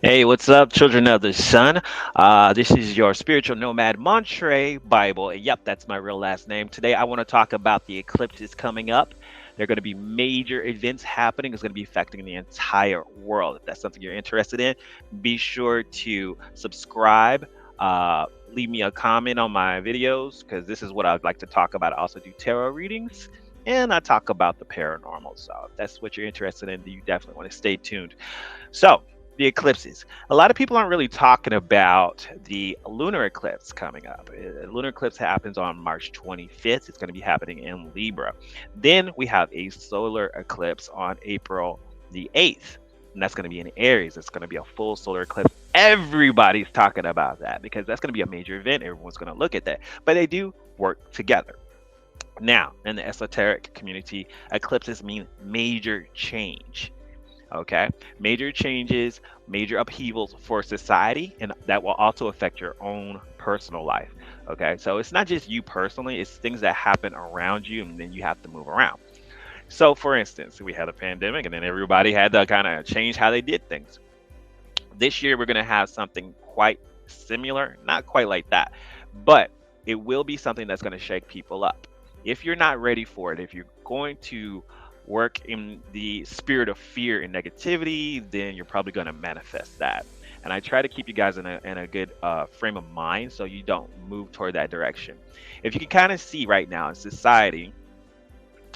Hey, what's up, children of the sun? This is your spiritual nomad Montre Bible. And yep, that's my real last name. Today, I want to talk about the eclipses coming up. There are going to be major events happening. It's going to be affecting the entire world. If that's something you're interested in, be sure to subscribe. Leave me a comment on my videos because this is what I'd like to talk about. I also do tarot readings and I talk about the paranormal. So if that's what you're interested in, you definitely want to stay tuned. So, the eclipses. A lot of people aren't really talking about the lunar eclipse coming up. Lunar eclipse happens on March 25th. It's going to be happening in Libra. Then we have a solar eclipse on April the 8th. And that's going to be in Aries. It's going to be a full solar eclipse. Everybody's talking about that because that's going to be a major event. Everyone's going to look at that. But they do work together. Now, in the esoteric community, eclipses mean major change. Okay, major changes, major upheavals for society, and that will also affect your own personal life. Okay, so it's not just you personally, it's things that happen around you, and then you have to move around. So, for instance, we had a pandemic, and then everybody had to kind of change how they did things. This year, we're going to have something quite similar, not quite like that, but it will be something that's going to shake people up. If you're not ready for it, if you're going to work in the spirit of fear and negativity, then you're probably going to manifest that. And I try to keep you guys in a good frame of mind so you don't move toward that direction. If you can kind of see right now in society,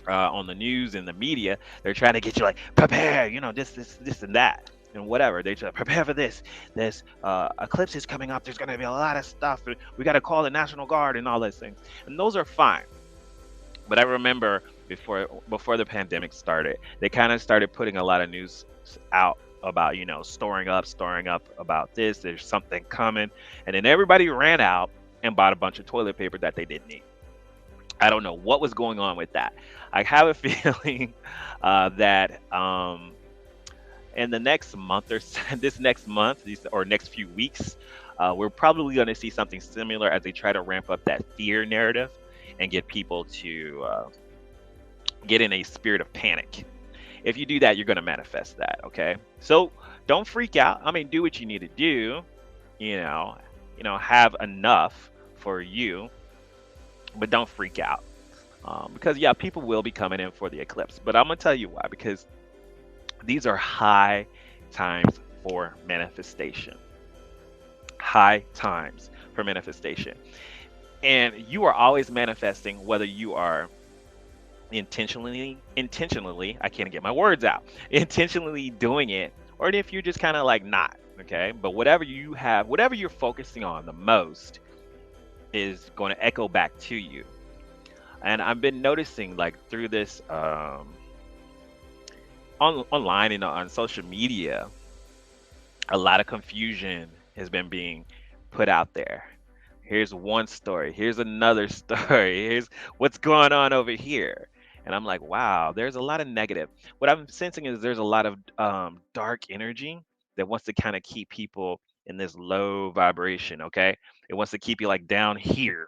on the news and the media, they're trying to get you like prepare, this, and that, and whatever. They just prepare for this. This eclipse is coming up. There's going to be a lot of stuff. We got to call the National Guard and all those things, and those are fine. But I remember before the pandemic started, they kind of started putting a lot of news out about storing up about this. There's something coming, and then everybody ran out and bought a bunch of toilet paper that they didn't need. I don't know what was going on with that. I have a feeling that in the next month or this next month, or next few weeks, we're probably going to see something similar as they try to ramp up that fear narrative and get people to get in a spirit of panic. If you do that, you're going to manifest that. Okay, so don't freak out. I mean, do what you need to do. You know, have enough for you, but don't freak out. Because yeah, people will be coming in for the eclipse, but I'm gonna tell you why. Because these are high times for manifestation. High times for manifestation, and you are always manifesting whether you are intentionally, I can't get my words out, intentionally doing it, or if you're just kind of like not. Okay, but whatever you have, whatever you're focusing on the most is going to echo back to you. And I've been noticing, like, through this online and on social media, a lot of confusion has been being put out there. Here's one story, here's another story, here's what's going on over here. And I'm like, wow, there's a lot of negative. What I'm sensing is there's a lot of dark energy that wants to kind of keep people in this low vibration. Okay, it wants to keep you like down here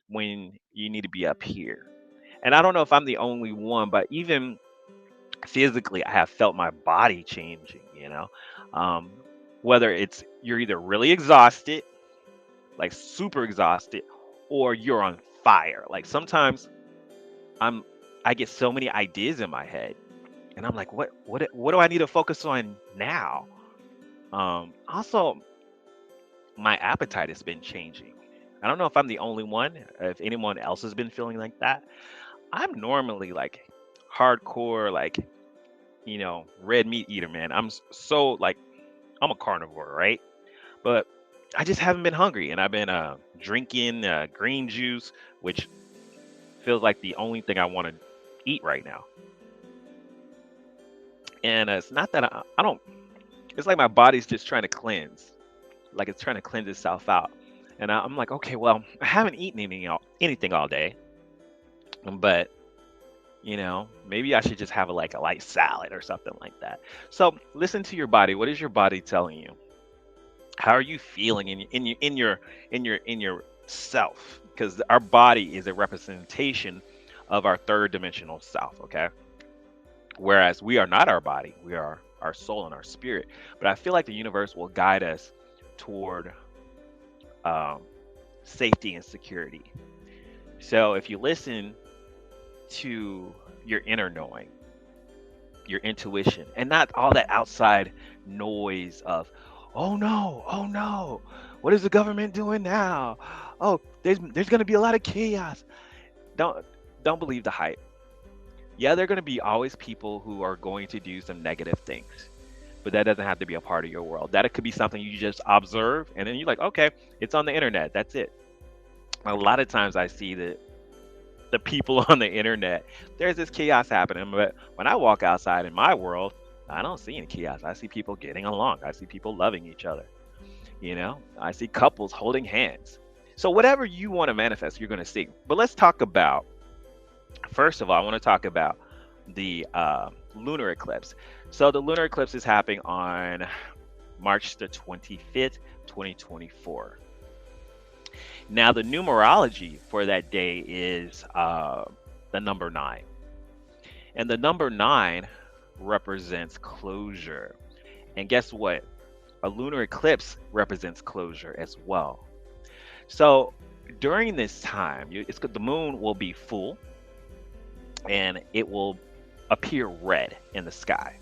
when you need to be up here. And I don't know if I'm the only one, but even physically, I have felt my body changing. Um, whether it's you're either really exhausted, like super exhausted, or you're on fire. Like sometimes I'm, I get so many ideas in my head, and I'm like, what do I need to focus on now? Also, my appetite has been changing. I don't know if I'm the only one, if anyone else has been feeling like that. I'm normally like hardcore, like, red meat eater, man. So like, I'm a carnivore, right? But I just haven't been hungry, and I've been drinking green juice, which feels like the only thing I want to eat right now. And it's not that I don't. It's like my body's just trying to cleanse, like it's trying to cleanse itself out. And I'm like, okay, well, I haven't eaten anything all day, but maybe I should just have like a light salad or something like that. So listen to your body. What is your body telling you? How are you feeling in your self? Because our body is a representation of our third dimensional self. Okay, whereas we are not our body, we are our soul and our spirit. But I feel like the universe will guide us toward um, safety and security. So if you listen to your inner knowing, your intuition, and not all that outside noise of, oh no, what is the government doing now? Oh, there's going to be a lot of chaos. Don't don't believe the hype. Yeah, there are going to be always people who are going to do some negative things, but that doesn't have to be a part of your world. That it could be something you just observe, and then you're like, okay, it's on the internet. That's it. A lot of times I see that the people on the internet, there's this chaos happening, but when I walk outside in my world, I don't see any chaos. I see people getting along. I see people loving each other. I see couples holding hands. So whatever you want to manifest, you're going to see. But let's talk about, first of all, I want to talk about the lunar eclipse. So the lunar eclipse is happening on March the 25th, 2024. Now, the numerology for that day is the number nine. And the number nine represents closure. And guess what? A lunar eclipse represents closure as well. So during this time, the moon will be full and it will appear red in the sky.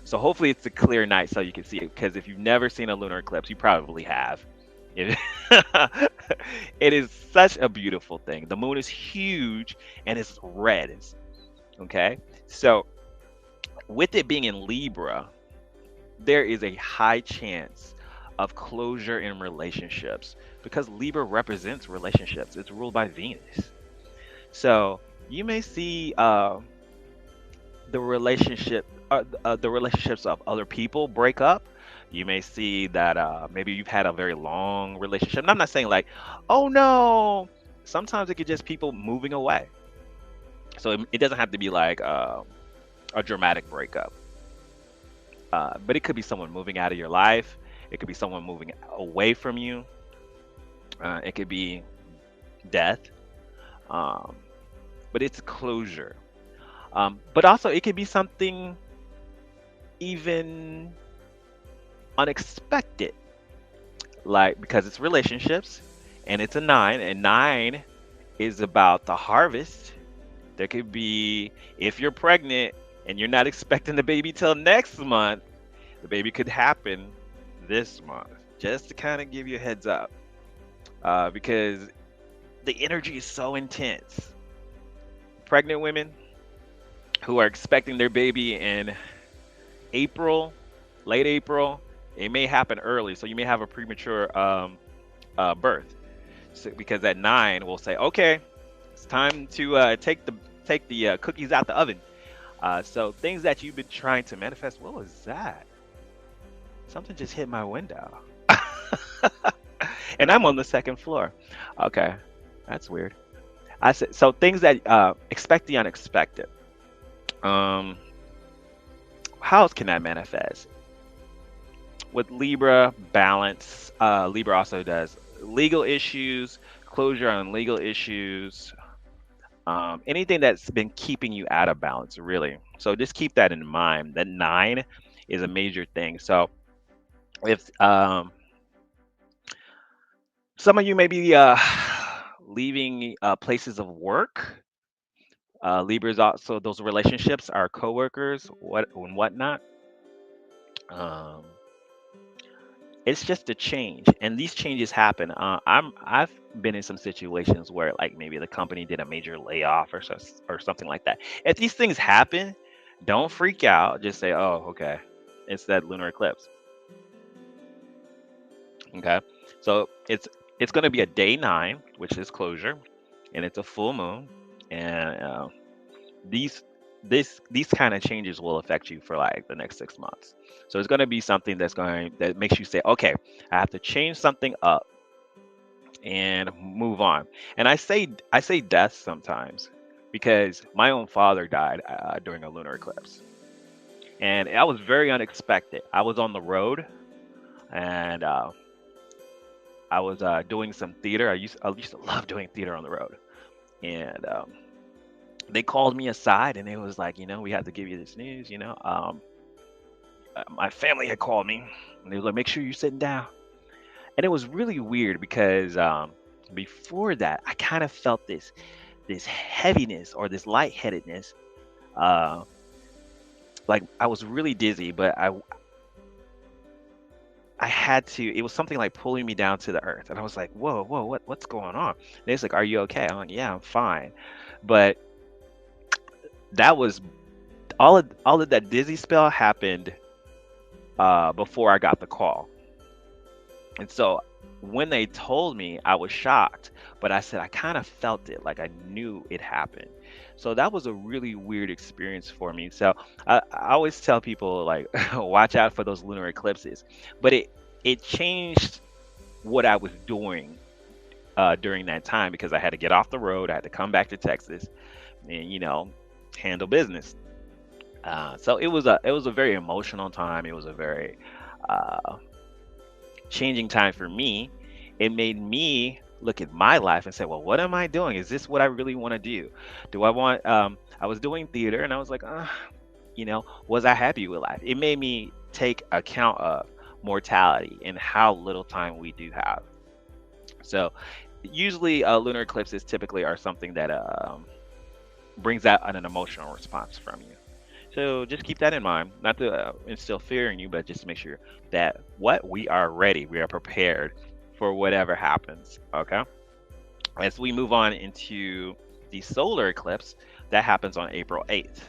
So hopefully it's a clear night so you can see it. Because if you've never seen a lunar eclipse, you probably have. It, it is such a beautiful thing. The moon is huge and it's red. Okay. So with it being in Libra, there is a high chance of closure in relationships because Libra represents relationships. It's ruled by Venus. So you may see the relationships of other people break up. You may see that maybe you've had a very long relationship. And I'm not saying like, oh no. Sometimes it could just people moving away. So it doesn't have to be like a dramatic breakup. But it could be someone moving out of your life. It could be someone moving away from you. It could be death. Um, but it's closure. But also, it could be something even unexpected, like because it's relationships and it's a nine, and nine is about the harvest. There could be, if you're pregnant and you're not expecting the baby till next month, the baby could happen this month, just to kind of give you a heads up, because the energy is so intense. Pregnant women who are expecting their baby in April, late April, it may happen early, so you may have a premature birth. So, because that nine will say, okay, it's time to take the cookies out the oven. So things that you've been trying to manifest. What was that? Something just hit my window, and I'm on the second floor. Okay, that's weird. I said so. Things that expect the unexpected. Um, how else can that manifest? With Libra balance, Libra also does legal issues, closure on legal issues, anything that's been keeping you out of balance, really. So just keep that in mind. That nine is a major thing. So if some of you may be leaving places of work, Libras also those relationships are coworkers, what and whatnot. Um, it's just a change, and these changes happen. I've been in some situations where like maybe the company did a major layoff or something like that. If these things happen, don't freak out. Just say, oh, okay, it's that lunar eclipse. Okay, so it's going to be a day nine, which is closure, and it's a full moon, and these these kind of changes will affect you for like the next 6 months. So it's going to be something that makes you say, okay, I have to change something up and move on. And I say death sometimes because my own father died during a lunar eclipse, and that was very unexpected. I was on the road, and I was doing some theater. I used to love doing theater on the road, and they called me aside and it was like, we have to give you this news. My family had called me, and they were like, "Make sure you're sitting down." And it was really weird because before that, I kind of felt this heaviness or this lightheadedness. Uh, like I was really dizzy, but I had to. It was something like pulling me down to the earth, and I was like, "Whoa, whoa, what's going on?" And it's like, "Are you okay?" I'm like, "Yeah, I'm fine." But that was all of that dizzy spell happened before I got the call. And so when they told me, I was shocked, but I said I kind of felt it, like I knew it happened. So that was a really weird experience for me. So I always tell people like, watch out for those lunar eclipses. But it changed what I was doing during that time because I had to get off the road, I had to come back to Texas, and handle business. So it was a very emotional time. It was a very uh, changing time for me. It made me look at my life and say, well, what am I doing? Is this what I really want to do? Do I want, I was doing theater and I was like, was I happy with life? It made me take account of mortality and how little time we do have. So, usually, lunar eclipses typically are something that brings out an emotional response from you. So just keep that in mind, not to instill fear in you, but just to make sure that what we are ready, we are prepared for whatever happens. Okay. As we move on into the solar eclipse, that happens on April 8th.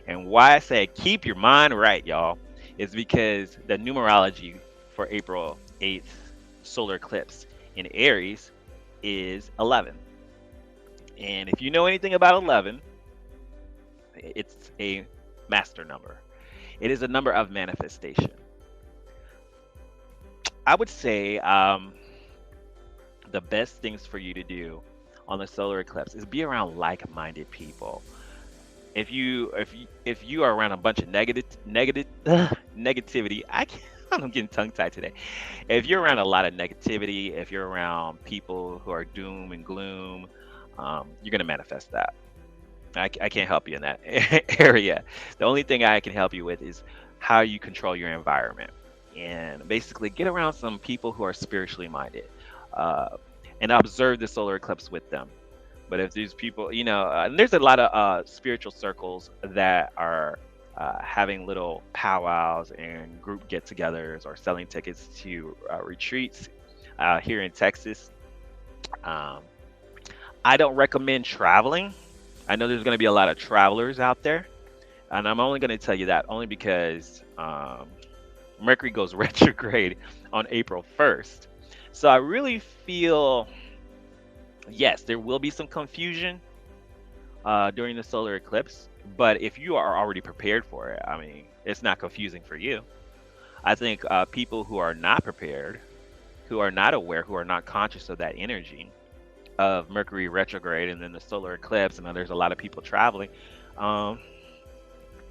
And why I say keep your mind right, y'all, is because the numerology for April 8th solar eclipse in Aries is 11. And if you know anything about 11, it's a master number. It is a number of manifestation. I would say the best things for you to do on the solar eclipse is be around like-minded people. If you are around a bunch of negativity, I'm getting tongue tied today. If you're around a lot of negativity, if you're around people who are doom and gloom, you're gonna manifest that. I can't help you in that area. The only thing I can help you with is how you control your environment and basically get around some people who are spiritually minded uh, and observe the solar eclipse with them. But if these people, and there's a lot of spiritual circles that are having little powwows and group get togethers or selling tickets to retreats here in Texas. Um, I don't recommend traveling. I know there's going to be a lot of travelers out there, and I'm only going to tell you that only because Mercury goes retrograde on April 1st. So I really feel, yes, there will be some confusion during the solar eclipse, but if you are already prepared for it, I mean, it's not confusing for you. I think people who are not prepared, who are not aware, who are not conscious of that energy of Mercury retrograde and then the solar eclipse, and then there's a lot of people traveling, um,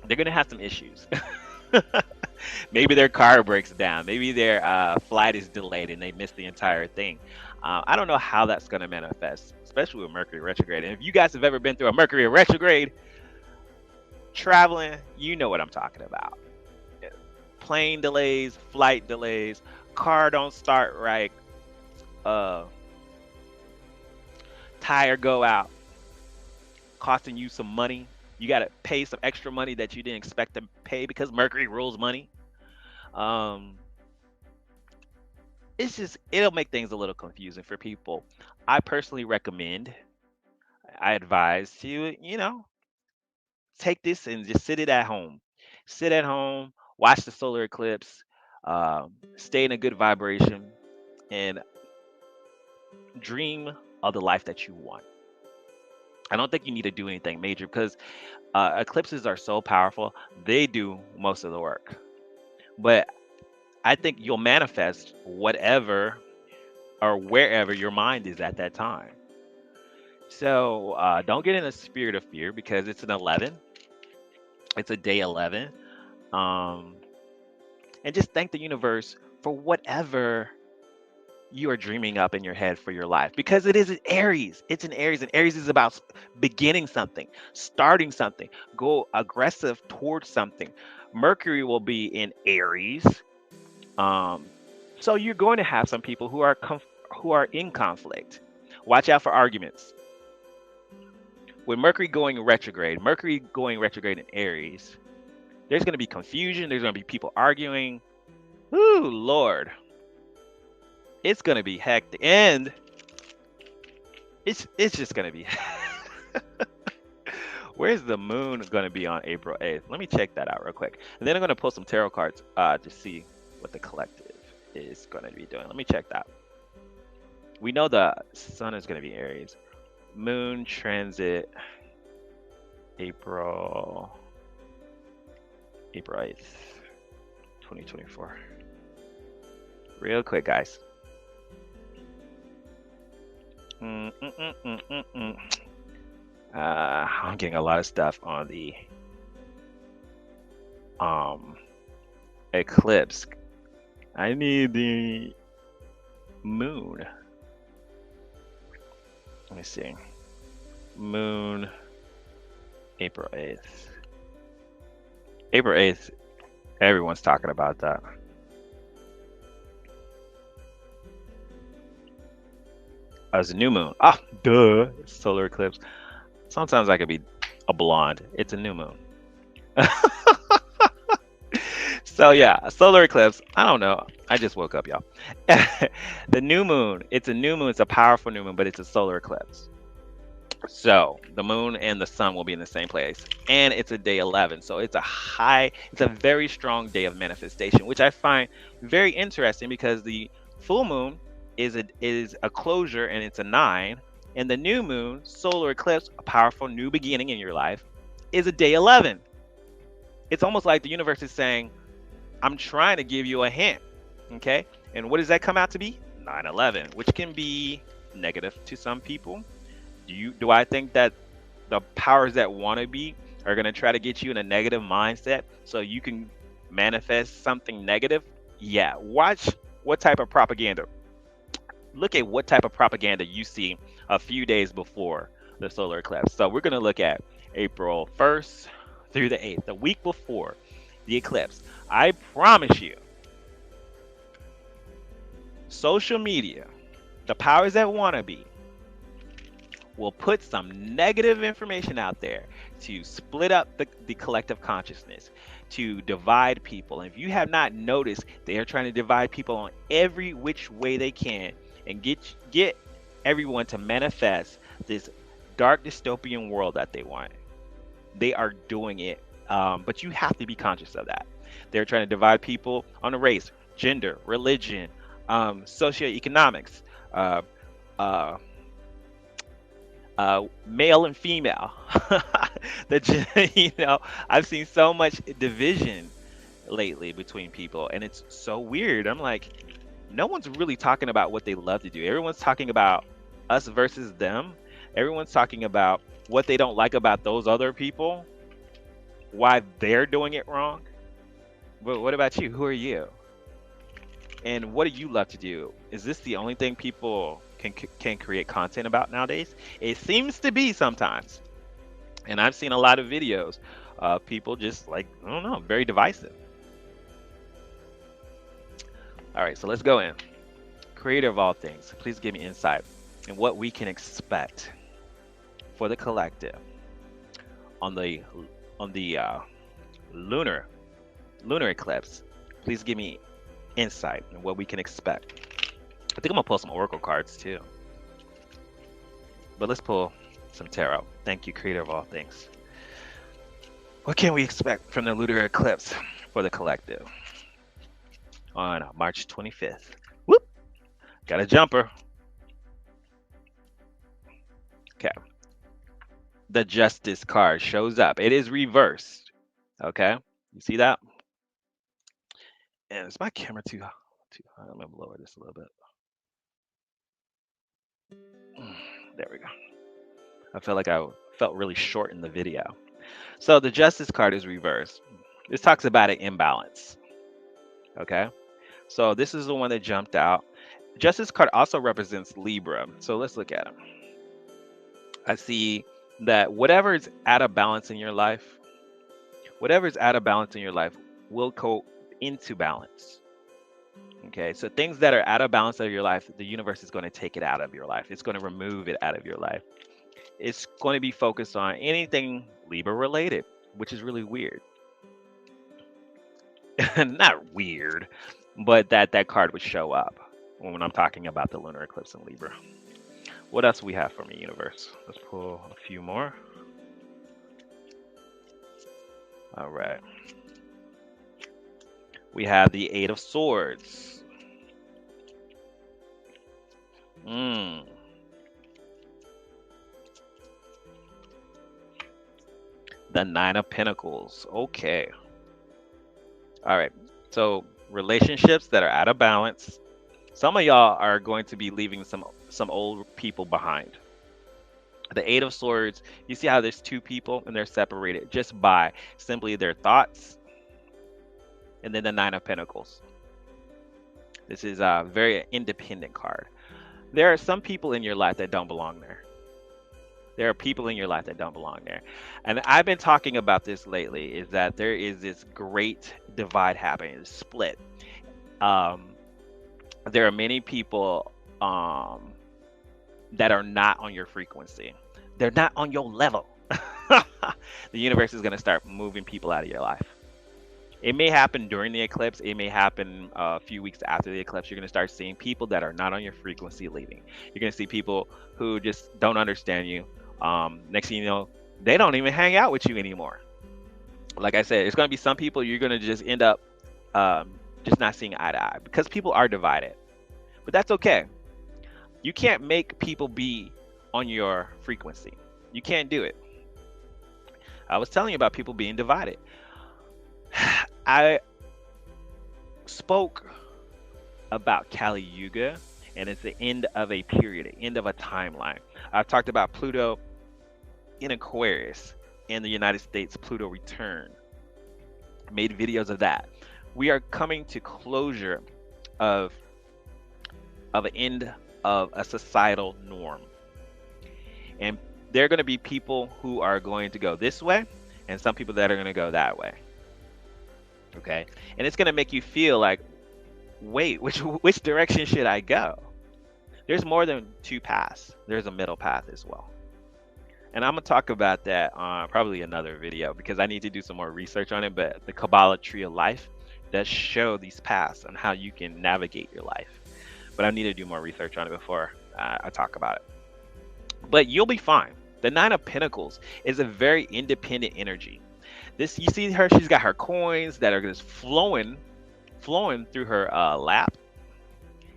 they're going to have some issues. Maybe their car breaks down. Maybe their flight is delayed and they miss the entire thing. I don't know how that's going to manifest, especially with Mercury retrograde. And if you guys have ever been through a Mercury retrograde traveling, you know what I'm talking about. Plane delays, flight delays, car don't start right, uh, tire go out, costing you some money. You got to pay some extra money that you didn't expect to pay because Mercury rules money. Um, it'll make things a little confusing for people. I personally recommend, I advise you, take this and just sit it at home. Sit at home, watch the solar eclipse, stay in a good vibration, and dream of the life that you want. I don't think you need to do anything major because eclipses are so powerful, they do most of the work. But I think you'll manifest whatever or wherever your mind is at that time. So don't get in a spirit of fear because it's an 11. It's a day 11. Um, and just thank the universe for whatever you are dreaming up in your head for your life because it is an Aries. It's an Aries, and Aries is about beginning something, starting something, go aggressive towards something. Mercury will be in Aries. Um, so you're going to have some people who are in conflict. Watch out for arguments. With Mercury going retrograde in Aries, there's going to be confusion. There's going to be people arguing. Ooh, Lord, it's going to be hectic, and it's just going to be. Where's the moon going to be on April 8th? Let me check that out real quick, and then I'm going to pull some tarot cards to see what the collective is going to be doing. Let me check that. We know the sun is going to be Aries. Moon transit April 8th, 2024. Real quick, guys. I'm getting a lot of stuff on the eclipse. I need the moon. Let me see. Moon, April 8th. April 8th, everyone's talking about that. As a new moon. Ah, duh. Solar eclipse. Sometimes I could be a blonde. It's a new moon. So yeah, solar eclipse. I don't know. I just woke up, y'all. The new moon. It's a new moon. It's a powerful new moon, but it's a solar eclipse. So the moon and the sun will be in the same place, and it's a day 11. So it's a very strong day of manifestation, which I find very interesting because the full moon is a closure and it's a 9, and the new moon, solar eclipse, a powerful new beginning in your life, is a day 11. It's almost like the universe is saying, I'm trying to give you a hint, okay? And what does that come out to be? 9/11, which can be negative to some people. Do I think that the powers that want to be are going to try to get you in a negative mindset so you can manifest something negative? Yeah, watch what type of propaganda. Look at what type of propaganda you see a few days before the solar eclipse. So we're going to look at April 1st through the 8th, the week before the eclipse. I promise you, social media, the powers that want to be, will put some negative information out there to split up the collective consciousness, to divide people. And if you have not noticed, they are trying to divide people on every which way they can and get everyone to manifest this dark dystopian world that they want. They are doing it, but you have to be conscious of that. They're trying to divide people on a race, gender, religion, socioeconomics, male and female. I've seen so much division lately between people, and it's so weird. I'm like, no one's really talking about what they love to do. Everyone's talking about us versus them. Everyone's talking about what they don't like about those other people, why they're doing it wrong. But what about you? Who are you? And what do you love to do? Is this the only thing people can create content about nowadays? It seems to be sometimes. And I've seen a lot of videos of people just like, I don't know, very divisive. All right, so let's go in. Creator of all things, please give me insight in what we can expect for the collective on the lunar eclipse. Please give me insight in what we can expect. I think I'm gonna pull some oracle cards too, but let's pull some tarot. Thank you, creator of all things. What can we expect from the lunar eclipse for the collective on March 25th? Whoop! Got a jumper. Okay. The Justice card shows up. It is reversed. Okay. You see that? And is my camera too high? I'm gonna lower this a little bit. There we go. I felt like I felt really short in the video. So the Justice card is reversed. This talks about an imbalance. Okay. So this is the one that jumped out. Justice card also represents Libra. So let's look at it. I see that whatever is out of balance in your life, Whatever's out of balance in your life will go into balance. Okay, so things that are out of balance of your life, the universe is going to take it out of your life. It's going to remove it out of your life. It's going to be focused on anything Libra related, which is really weird. Not weird, but that card would show up when I'm talking about the lunar eclipse in Libra. What else we have from the universe? Let's pull a few more. All right. We have the Eight of Swords. Mm, the Nine of Pentacles. Okay. All right. So relationships that are out of balance. Some of y'all are going to be leaving some old people behind. The Eight of Swords, you see how there's two people and they're separated just by simply their thoughts, and then the Nine of Pentacles. This is a very independent card. There are some people in your life that don't belong there. There are people in your life that don't belong there. And I've been talking about this lately, is that there is this great divide happening, this split. Um, there are many people that are not on your frequency. They're not on your level. The universe is going to start moving people out of your life. It may happen during the eclipse. It may happen a few weeks after the eclipse. You're going to start seeing people that are not on your frequency leaving. You're going to see people who just don't understand you. Next thing you know, they don't even hang out with you anymore. Like I said, it's going to be some people you're going to just end up just not seeing eye to eye because people are divided. But that's okay. You can't make people be on your frequency. You can't do it. I was telling you about people being divided. I spoke about Kali Yuga, and it's the end of a period, the end of a timeline. I've talked about Pluto in Aquarius in the United States, Pluto return. Made videos of that. We are coming to closure of an end of a societal norm. And there are going to be people who are going to go this way and some people that are going to go that way. Okay? And it's going to make you feel like, wait, which direction should I go? There's more than two paths. There's a middle path as well. And I'm going to talk about that on probably another video because I need to do some more research on it. But the Kabbalah Tree of Life does show these paths and how you can navigate your life. But I need to do more research on it before I talk about it. But you'll be fine. The Nine of Pentacles is a very independent energy. This, you see her, she's got her coins that are just flowing through her lap.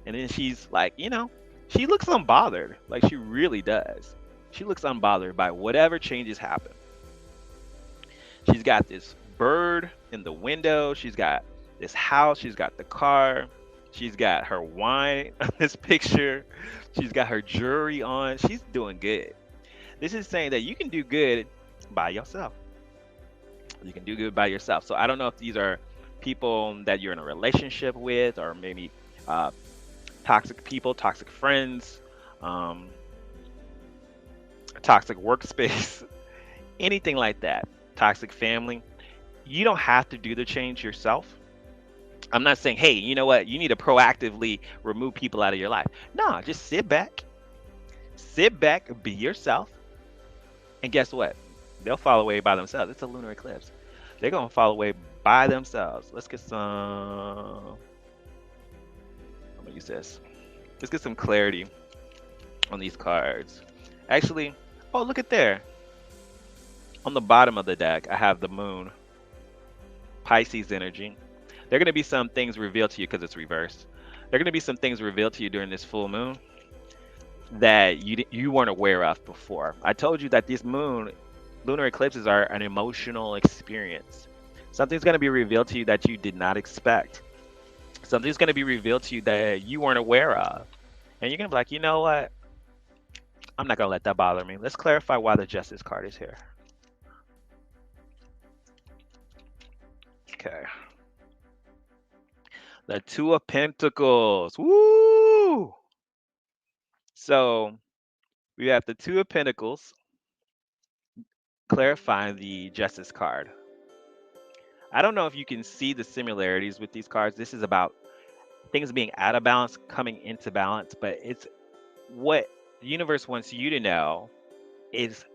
And then she's like, she looks unbothered. Like she really does. She looks unbothered by whatever changes happen. She's got this bird in the window. She's got this house. She's got the car. She's got her wine on this picture. She's got her jewelry on. She's doing good. This is saying that you can do good by yourself. You can do good by yourself. So I don't know if these are people that you're in a relationship with, or maybe toxic people, toxic friends, toxic workspace, anything like that, toxic family. You don't have to do the change yourself. I'm not saying, hey, you know what, you need to proactively remove people out of your life. No, just sit back, be yourself, and guess what? They'll fall away by themselves. It's a lunar eclipse. They're gonna fall away by themselves. Let's get some. I'm gonna use this. Let's get some clarity on these cards. Actually, oh, look at there. On the bottom of the deck, I have the moon, Pisces energy. There are going to be some things revealed to you because it's reversed. There are going to be some things revealed to you during this full moon that you weren't aware of before. I told you that these lunar eclipses are an emotional experience. Something's going to be revealed to you that you did not expect. Something's going to be revealed to you that you weren't aware of. And you're going to be like, you know what? I'm not going to let that bother me. Let's clarify why the Justice card is here. Okay. The Two of Pentacles. Woo! So we have the Two of Pentacles clarifying the Justice card. I don't know if you can see the similarities with these cards. This is about things being out of balance, coming into balance, but it's what the universe wants you to know is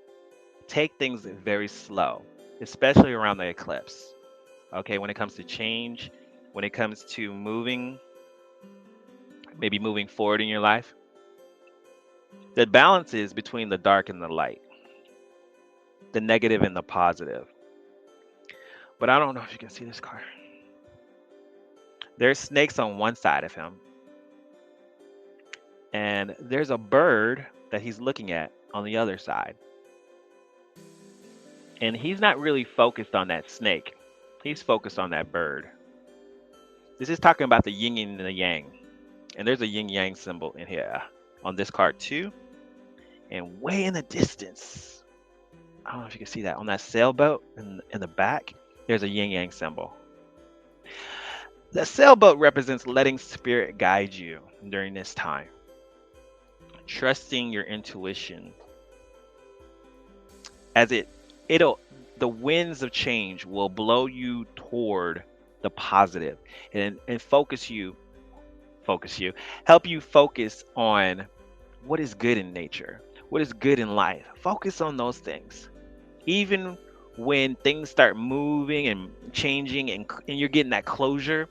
take things very slow, especially around the eclipse. Okay, when it comes to change, when it comes to moving, maybe moving forward in your life, the balance is between the dark and the light, the negative and the positive. But I don't know if you can see this card. There's snakes on one side of him, and there's a bird that he's looking at on the other side. And he's not really focused on that snake. He's focused on that bird. This is talking about the yin and the yang. And there's a yin yang symbol in here on this card too. And way in the distance, I don't know if you can see that, on that sailboat in the back, there's a yin yang symbol. The sailboat represents letting spirit guide you during this time, trusting your intuition as it'll the winds of change will blow you toward the positive and focus you help you focus on what is good in nature, what is good in life. Focus on those things. Even when things start moving and changing and you're getting that closure,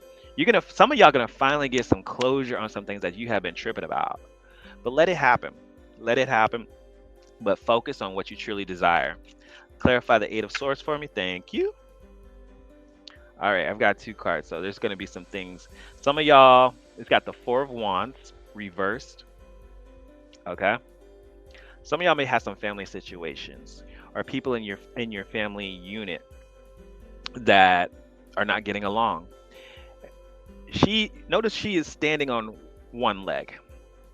some of y'all gonna finally get some closure on some things that you have been tripping about. But let it happen. Let it happen. But focus on what you truly desire. Clarify the Eight of Swords for me. Thank you. All right, I've got two cards, so there's going to be some things. Some of y'all, it's got the Four of Wands reversed. Okay. Some of y'all may have some family situations or people in your family unit that are not getting along. Notice she is standing on one leg.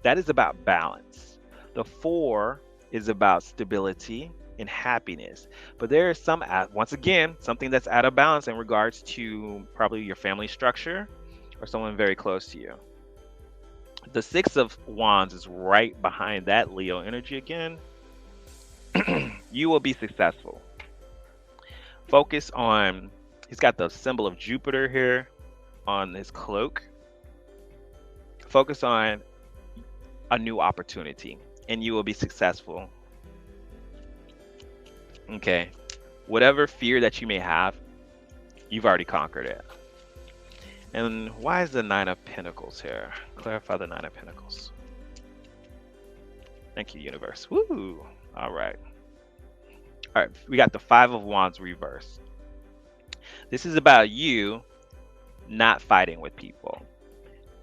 That is about balance. The four is about stability and happiness. But there is once again, something that's out of balance in regards to probably your family structure or someone very close to you. The Six of Wands is right behind that Leo energy again. You will be successful. Focus on, he's got the symbol of Jupiter here on his cloak. Focus on a new opportunity and you will be successful. Okay. Whatever fear that you may have, you've already conquered it. And why is the Nine of Pentacles here? Clarify the Nine of Pentacles. Thank you, universe. Woo! All right. All right, we got the Five of Wands reversed. This is about you not fighting with people,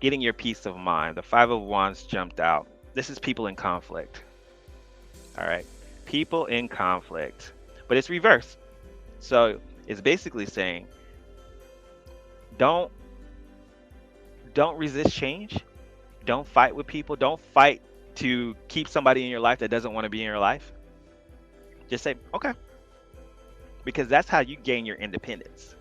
getting your peace of mind. The Five of Wands jumped out. This is people in conflict. All right, people in conflict, but it's reversed. So it's basically saying, don't resist change. Don't fight with people. Don't fight to keep somebody in your life that doesn't want to be in your life. Just say, okay. Because that's how you gain your independence.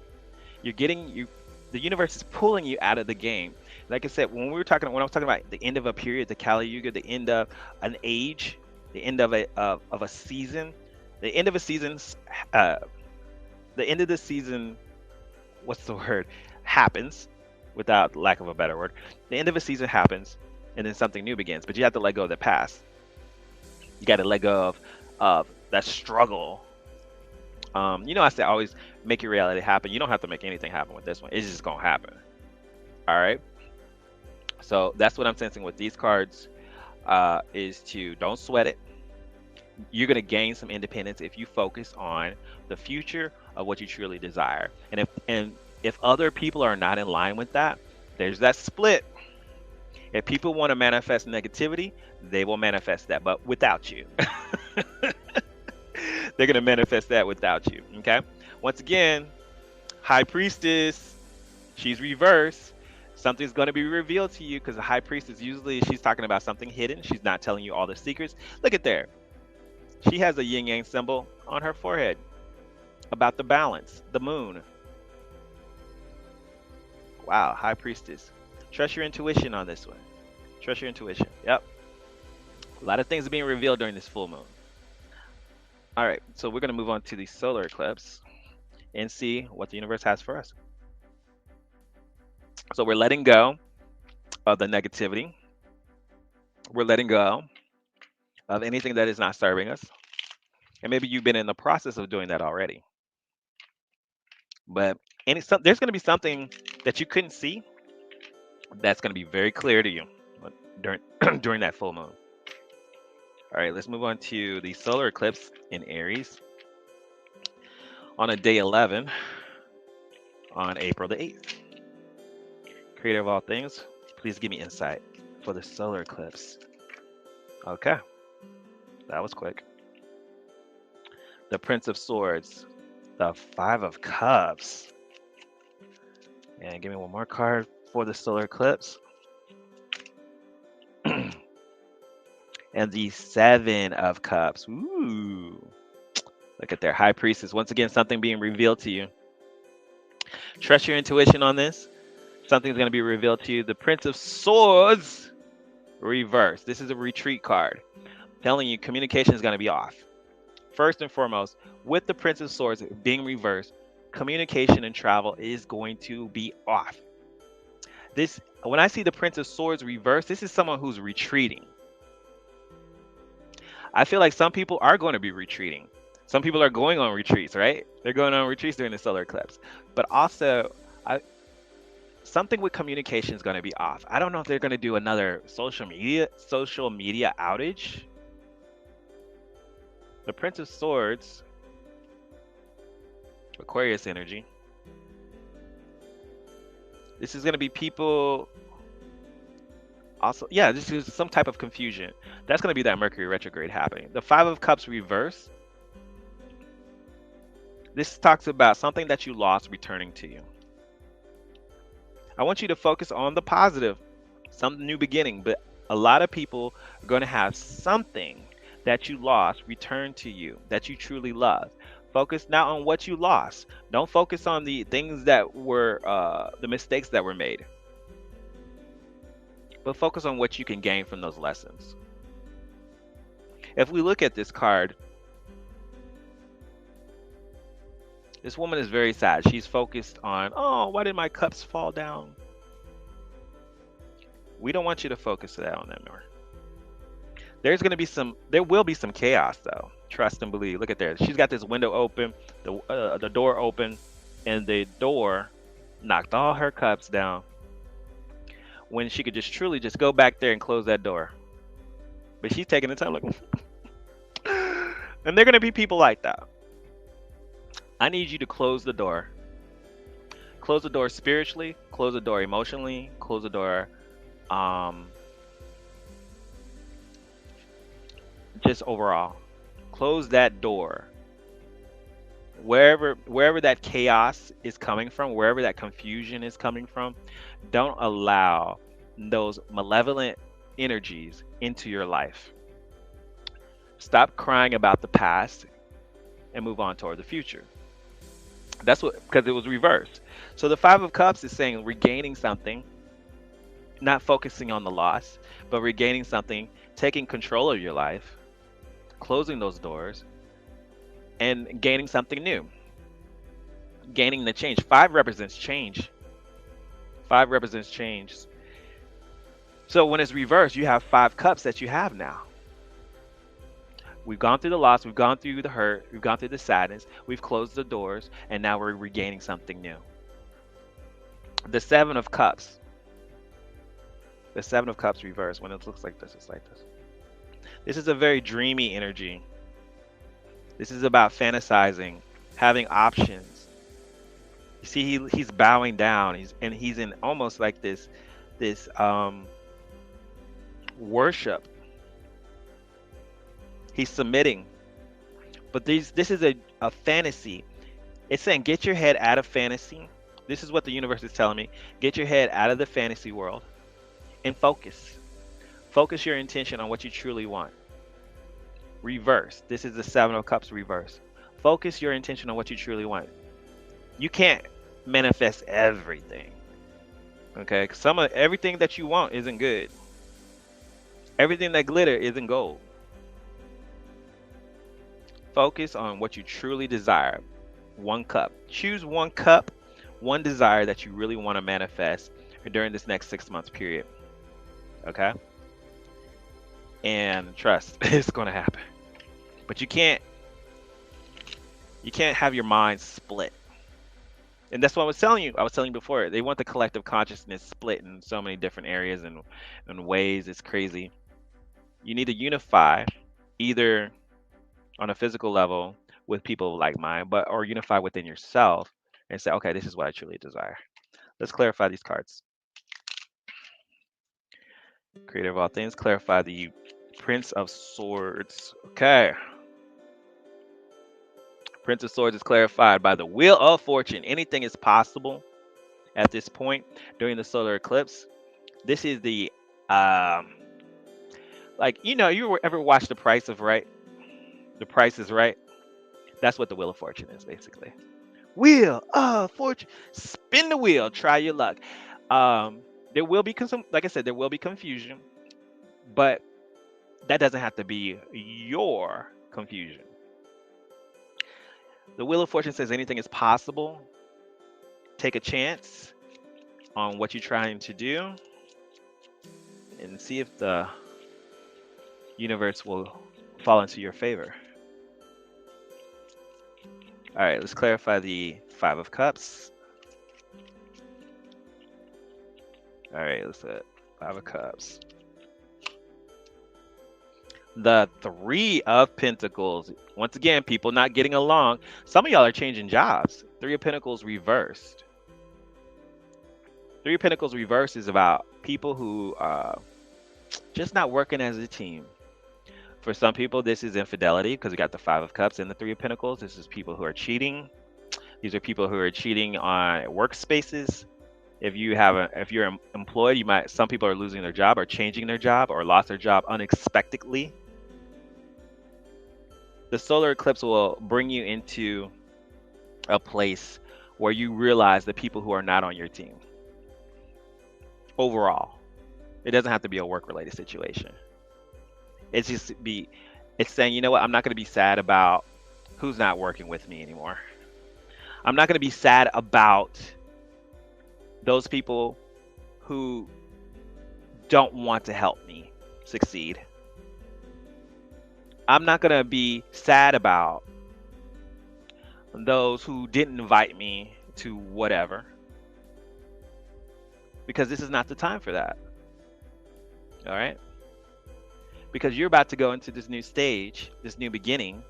The universe is pulling you out of the game. Like I said, when I was talking about the end of a period, the Kali Yuga, the end of an age, the end of a season, the end of a season's, the end of the season, what's the word? Happens, without lack of a better word. The end of a season happens, and then something new begins. But you have to let go of the past. You got to let go of that struggle. I say always make your reality happen. You don't have to make anything happen with this one. It's just gonna happen. All right. So that's what I'm sensing with these cards. Is to don't sweat it. You're gonna gain some independence if you focus on the future of what you truly desire. And if other people are not in line with that, there's that split. If people want to manifest negativity, they will manifest that, but without you. They're going to manifest that without you. Okay. Once again, High Priestess, she's reversed. Something's going to be revealed to you because the High Priestess, usually she's talking about something hidden. She's not telling you all the secrets. Look at there. She has a yin yang symbol on her forehead about the balance, the moon. Wow. High Priestess. Trust your intuition on this one. Trust your intuition. Yep. A lot of things are being revealed during this full moon. All right, so we're going to move on to the solar eclipse. and see what the universe has for us. So we're letting go of the negativity. We're letting go of anything that is not serving us. And maybe you've been in the process of doing that already. But there's going to be something that you couldn't see that's going to be very clear to you during during that full moon. All right, let's move on to the solar eclipse in Aries on a day 11 on April the 8th. Creator of all things, please give me insight for the solar eclipse. Okay, that was quick. The Prince of Swords, the Five of Cups, and give me one more card for the solar eclipse. And the Seven of Cups. Ooh, look at their High Priestess. Once again, something being revealed to you. Trust your intuition on this. Something's going to be revealed to you. The Prince of Swords reverse. This is a retreat card. Telling you communication is going to be off. First and foremost, with the Prince of Swords being reversed, communication and travel is going to be off. This, when I see the Prince of Swords reversed, this is someone who's retreating. I feel like some people are going to be retreating. Some people are going on retreats, right? They're going on retreats during the solar eclipse. But also, something with communication is going to be off. I don't know if they're going to do another social media outage. The Prince of Swords, Aquarius energy. This is going to be people also, yeah, this is some type of confusion. That's going to be that Mercury retrograde happening. The Five of Cups reverse. This talks about something that you lost returning to you. I want you to focus on the positive, some new beginning, but a lot of people are going to have something that you lost return to you that you truly love. Focus not on what you lost. Don't focus on the things that were the mistakes that were made, but focus on what you can gain from those lessons. If we look at this card, this woman is very sad. She's focused on, oh, why did my cups fall down? We don't want you to focus that on that mirror. There will be some chaos though. Trust and believe. Look at there. She's got this window open, the door open, and the door knocked all her cups down. When she could just truly just go back there and close that door. But she's taking the time like, and they're gonna be people like that. I need you to close the door. Close the door spiritually, close the door emotionally, close the door just overall. Close that door. Wherever that chaos is coming from, wherever that confusion is coming from, don't allow those malevolent energies into your life. Stop crying about the past and move on toward the future. That's what, because it was reversed. So the Five of Cups is saying regaining something, not focusing on the loss, but regaining something, taking control of your life, closing those doors, and gaining something new. Gaining the change. Five represents change. Five represents change. So when it's reversed, you have five cups that you have now. We've gone through the loss, we've gone through the hurt, we've gone through the sadness, we've closed the doors, and now we're regaining something new. The Seven of Cups. The Seven of Cups reversed. When it looks like this, it's like this. This is a very dreamy energy. This is about fantasizing, having options. You see, he's bowing down. He's in almost like this worship. He's submitting. But this is a fantasy. It's saying get your head out of fantasy. This is what the universe is telling me. Get your head out of the fantasy world and focus. Focus your intention on what you truly want. Reverse. This is the Seven of Cups reverse. Focus your intention on what you truly want. You can't manifest everything. Okay? Everything that you want isn't good. Everything that glitter isn't gold. Focus on what you truly desire. One cup. Choose one cup, one desire that you really want to manifest during this next 6 months period. Okay? And trust, it's going to happen. But you can't have your mind split. And that's what I was telling you. I was telling you before. They want the collective consciousness split in so many different areas and ways. It's crazy. You need to unify either on a physical level with people like mine, but or unify within yourself and say, okay, this is what I truly desire. Let's clarify these cards. Creator of all things, clarify the Prince of Swords. Okay. Prince of Swords is clarified by the Wheel of Fortune. Anything is possible at this point during the solar eclipse. This is the like you ever watch The Price of Right? The Price is Right. That's what the Wheel of Fortune is basically. Wheel of Fortune. Spin the wheel. Try your luck. There will be some, like I said, there will be confusion, but that doesn't have to be your confusion. The Wheel of Fortune says anything is possible. Take a chance on what you're trying to do and see if the universe will fall into your favor. All right, let's clarify the Five of Cups. All right, let's set Five of Cups. The Three of Pentacles. Once again, people not getting along. Some of y'all are changing jobs. Three of Pentacles reversed. Three of Pentacles reversed is about people who just not working as a team. For some people, this is infidelity because we got the Five of Cups and the Three of Pentacles. This is people who are cheating. These are people who are cheating on workspaces. If you're employed, some people are losing their job or changing their job or lost their job unexpectedly. The solar eclipse will bring you into a place where you realize the people who are not on your team. Overall, it doesn't have to be a work-related situation. It's saying, you know what, I'm not going to be sad about who's not working with me anymore. I'm not going to be sad about those people who don't want to help me succeed. I'm not going to be sad about those who didn't invite me to whatever, because this is not the time for that. All right? Because you're about to go into this new stage, this new beginning,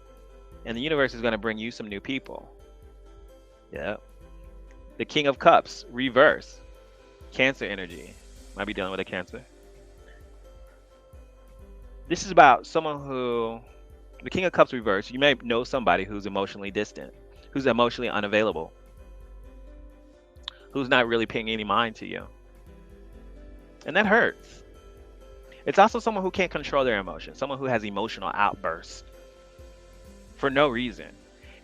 and the universe is going to bring you some new people. Yeah. The King of Cups, reverse. Cancer energy. Might be dealing with a Cancer. This is about someone who, the King of Cups reverse, you may know somebody who's emotionally distant, who's emotionally unavailable, who's not really paying any mind to you. And that hurts. It's also someone who can't control their emotions, someone who has emotional outbursts for no reason.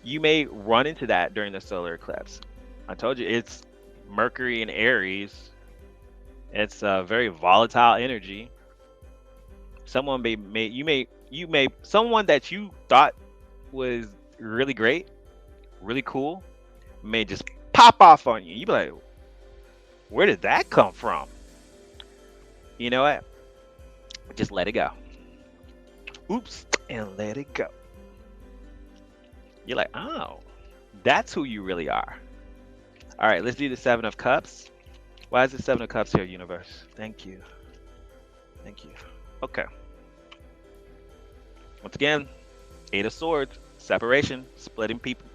You may run into that during the solar eclipse. I told you, it's Mercury in Aries. It's a very volatile energy. Someone someone that you thought was really great, really cool, may just pop off on you. You be like, where did that come from? You know what? Just let it go. Oops, and let it go. You're like, oh, that's who you really are. All right, let's do the Seven of Cups. Why is the Seven of Cups here, universe? Thank you. Thank you. Okay. Once again, Eight of Swords, separation, splitting people,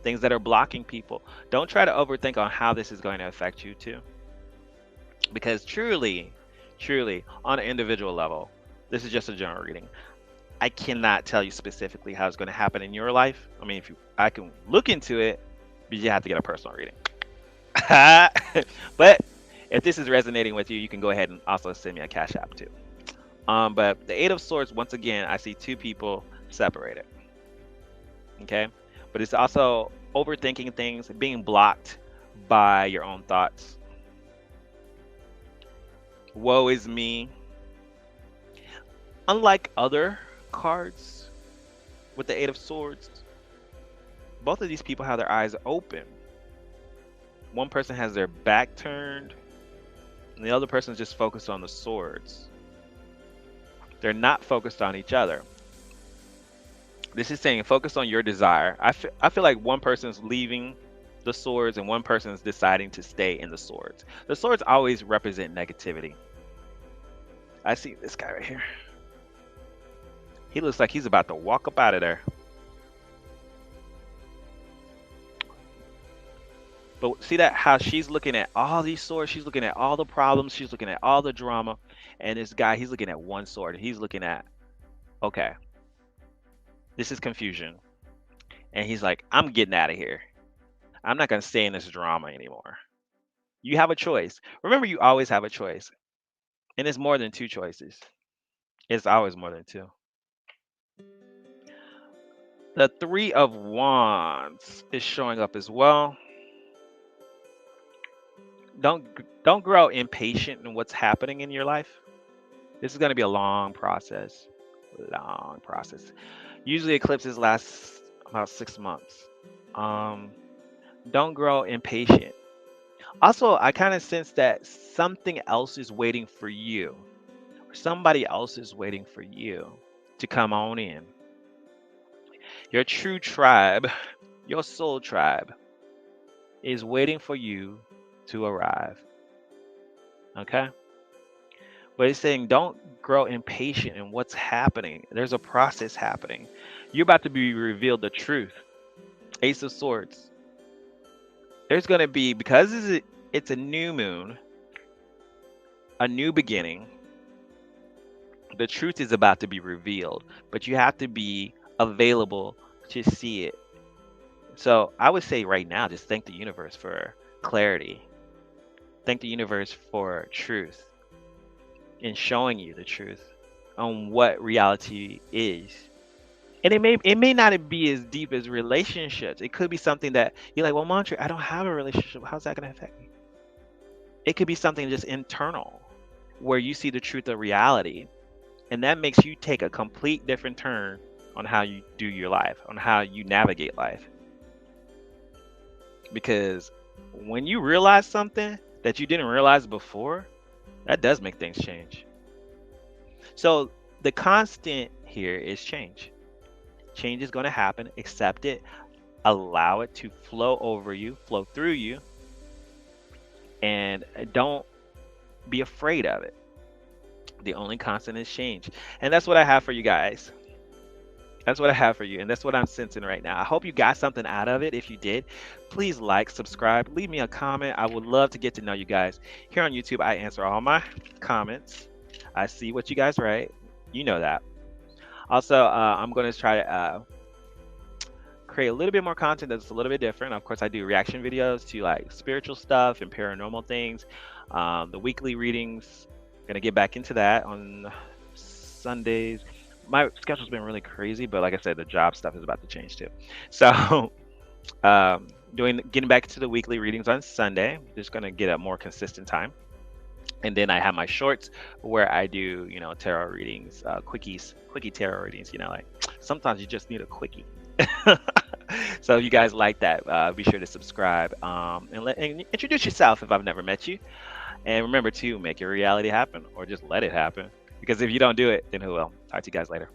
things that are blocking people. Don't try to overthink on how this is going to affect you too. Because truly, on an individual level, this is just a general reading. I cannot tell you specifically how it's going to happen in your life. I mean, I can look into it, but you have to get a personal reading. But if this is resonating with you, you can go ahead and also send me a Cash App too. But the Eight of Swords, once again, I see two people separated. Okay? But it's also overthinking things, being blocked by your own thoughts. Woe is me. Unlike other cards with the Eight of Swords, both of these people have their eyes open. One person has their back turned, and the other person is just focused on the swords. They're not focused on each other. This is saying focus on your desire. I feel like one person's leaving the swords and one person's deciding to stay in the swords. The swords always represent negativity. I see this guy right here. He looks like he's about to walk up out of there. But see that how she's looking at all these swords, she's looking at all the problems, she's looking at all the drama, and this guy, he's looking at one sword, and he's looking at, okay, this is confusion. And he's like, I'm getting out of here. I'm not gonna stay in this drama anymore. You have a choice. Remember, you always have a choice. And it's more than two choices. It's always more than two. The Three of Wands is showing up as well. Don't grow impatient in what's happening in your life. This is going to be a long process. Long process. Usually eclipses last about 6 months. Don't grow impatient. Also, I kind of sense that something else is waiting for you. Somebody else is waiting for you to come on in. Your true tribe, your soul tribe, is waiting for you to arrive. Okay? But it's saying don't grow impatient in what's happening. There's a process happening. You're about to be revealed the truth. Ace of Swords. There's going to be, because it's a new moon, a new beginning, the truth is about to be revealed. But you have to be available to see it. So I would say right now, just thank the universe for clarity. Thank the universe for truth in showing you the truth on what reality is. And it may not be as deep as relationships. It could be something that you're like, well, Montre, I don't have a relationship. How's that going to affect me? It could be something just internal where you see the truth of reality. And that makes you take a complete different turn on how you do your life, on how you navigate life. Because when you realize something that you didn't realize before, that does make things change. So the constant here is change. Change is going to happen. Accept it. Allow it to flow over you, flow through you. And don't be afraid of it. The only constant is change. And that's what I have for you guys. That's what I have for you. And that's what I'm sensing right now. I hope you got something out of it. If you did, please like, subscribe, leave me a comment. I would love to get to know you guys. Here on YouTube, I answer all my comments. I see what you guys write. You know that. Also, I'm going to try to create a little bit more content that's a little bit different. Of course, I do reaction videos to like spiritual stuff and paranormal things. The weekly readings, going to get back into that on Sundays. My schedule's been really crazy, but like I said, the job stuff is about to change too. So getting back to the weekly readings on Sunday, just going to get a more consistent time. And then I have my shorts where I do, tarot readings, quickie tarot readings, like sometimes you just need a quickie. So if you guys like that, be sure to subscribe and introduce yourself if I've never met you. And remember to make your reality happen, or just let it happen. Because if you don't do it, then who will? Talk to you guys later.